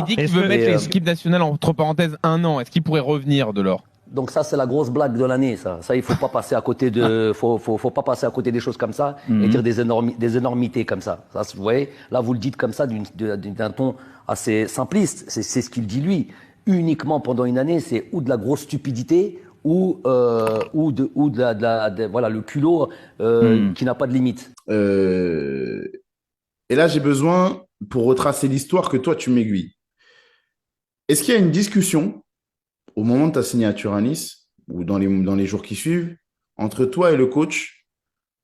Il dit qu'il veut mettre Et, l'équipe nationale entre parenthèses 1 an. Est-ce qu'il pourrait revenir de l'or? donc ça, c'est la grosse blague de l'année, ça. Ça, il faut pas passer à côté faut pas passer à côté des choses comme ça et dire des énormités comme ça. Ça, vous voyez, là, vous le dites comme ça d'un ton assez simpliste. C'est ce qu'il dit lui. Uniquement pendant une année, c'est ou de la grosse stupidité voilà, le culot qui n'a pas de limite. Et là, j'ai besoin, pour retracer l'histoire, que toi, tu m'aiguilles. Est-ce qu'il y a une discussion au moment de ta signature à Nice, ou dans les jours qui suivent, entre toi et le coach,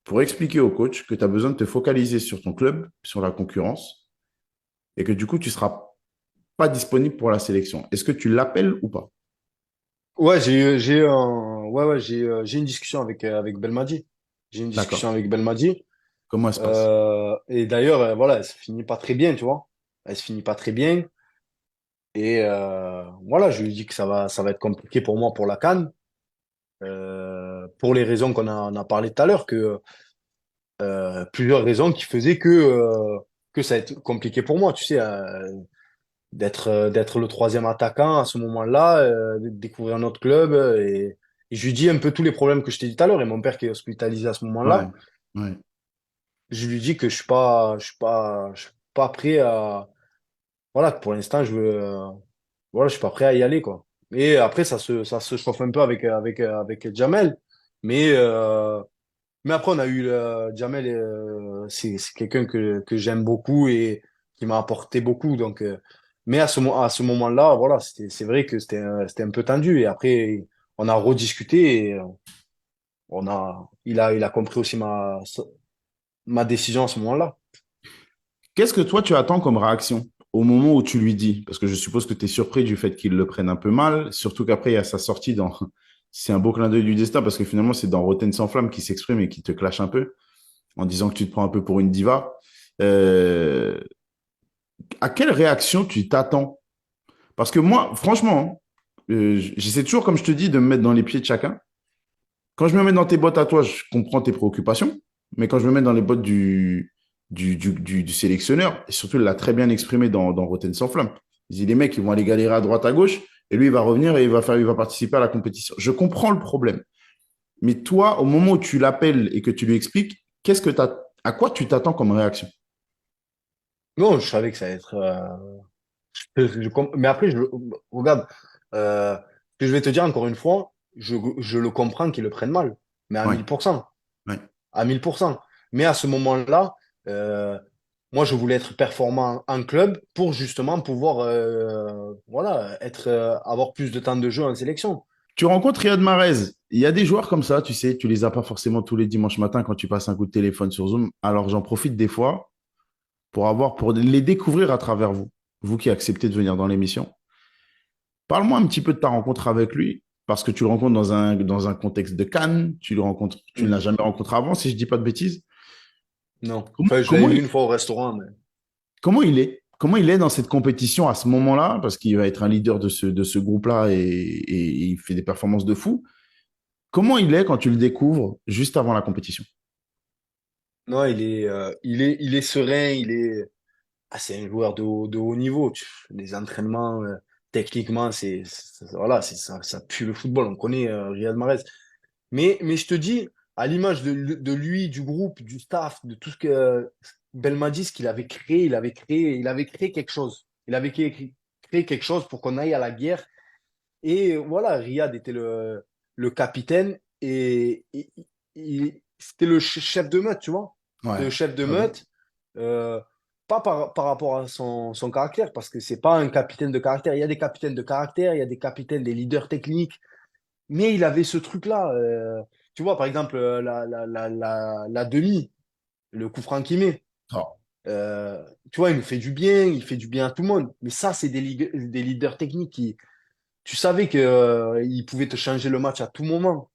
pour expliquer au coach que tu as besoin de te focaliser sur ton club, sur la concurrence, et que du coup, tu ne seras pas disponible pour la sélection? Est-ce que tu l'appelles ou pas? Ouais, j'ai une discussion avec Belmadi. J'ai une D'accord. discussion avec Belmadi. Comment elle se passe? Et d'ailleurs, voilà, elle se finit pas très bien, tu vois. Elle se finit pas très bien. Et voilà, je lui dis que ça va être compliqué pour moi pour la CAN. Pour les raisons on a parlé tout à l'heure, que plusieurs raisons qui faisaient que ça va être compliqué pour moi, tu sais, d'être le troisième attaquant à ce moment-là, de découvrir un autre club. Et je lui dis un peu tous les problèmes que je t'ai dit tout à l'heure. Et mon père qui est hospitalisé à ce Ouais, moment-là, ouais. je lui dis que je suis pas prêt à, voilà, que pour l'instant, voilà, je suis pas prêt à y aller, quoi. Et après, ça se chauffe un peu avec Jamel. Mais, euh, mais après, on a eu Jamel, c'est quelqu'un que j'aime beaucoup et qui m'a apporté beaucoup. Donc, mais à ce moment-là, voilà, c'est vrai que c'était un peu tendu. Et après, on a rediscuté et il a compris aussi ma décision à ce moment-là. Qu'est-ce que toi, tu attends comme réaction au moment où tu lui dis? Parce que je suppose que tu es surpris du fait qu'il le prenne un peu mal, surtout qu'après, il y a sa sortie dans... C'est un beau clin d'œil du destin parce que finalement, c'est dans Rotten sans flamme qui s'exprime et qui te clash un peu en disant que tu te prends un peu pour une diva. Euh, À quelle réaction tu t'attends? Parce que moi, franchement, j'essaie toujours, comme je te dis, de me mettre dans les pieds de chacun. Quand je me mets dans tes bottes à toi, je comprends tes préoccupations. Mais quand je me mets dans les bottes du sélectionneur, et surtout, il l'a très bien exprimé dans Rotten sans flamme. Il dit, les mecs, ils vont aller galérer à droite, à gauche, et lui, il va revenir et il va participer à la compétition. Je comprends le problème. Mais toi, au moment où tu l'appelles et que tu lui expliques, à quoi tu t'attends comme réaction? Non, je savais que ça allait être. Mais après, regarde, ce que je vais te dire encore une fois, je le comprends qu'ils le prennent mal, mais à Ouais, 1000%. ouais. À 1000%. Mais à ce moment-là, euh, moi, je voulais être performant en club pour justement pouvoir voilà, avoir plus de temps de jeu en sélection. Tu rencontres Riyad Mahrez. Il y a des joueurs comme ça, tu sais, tu les as pas forcément tous les dimanches matins quand tu passes un coup de téléphone sur Zoom. Alors j'en profite des fois pour les découvrir à travers vous, vous qui acceptez de venir dans l'émission. Parle-moi un petit peu de ta rencontre avec lui, parce que tu le rencontres dans un contexte de Cannes, tu ne Hmm. l'as jamais rencontré avant, si je dis pas de bêtises. Non. Comment, Enfin, je l'avais comment vu il, une fois au restaurant, mais comment il est? Comment il est dans cette compétition à ce moment-là, parce qu'il va être un leader de ce groupe-là et il fait des performances de fou. Comment il est quand tu le découvres juste avant la compétition? non, il est serein, c'est un joueur de haut niveau. Les entraînements, techniquement, voilà, ça pue le football. On connaît Riyad Mahrez. Mais je te dis, à l'image de lui, du groupe, du staff, de tout ce que Belmadi, ce qu'il avait créé, il avait créé quelque chose. Il avait créé quelque chose pour qu'on aille à la guerre. Et voilà, Riyad était le capitaine et c'était le chef de meute, tu vois. C'était Ouais. le chef de Ah oui. meute, euh, pas par rapport à son caractère, parce que c'est pas un capitaine de caractère. Il y a des capitaines de caractère, il y a des capitaines, des leaders techniques, mais il avait ce truc-là. Tu vois, par exemple, la demi, le coup franc qu'il met. Oh. Tu vois, il nous fait du bien, il fait du bien à tout le monde. Mais ça, c'est des leaders techniques qui, tu savais que, ils pouvaient te changer le match à tout moment.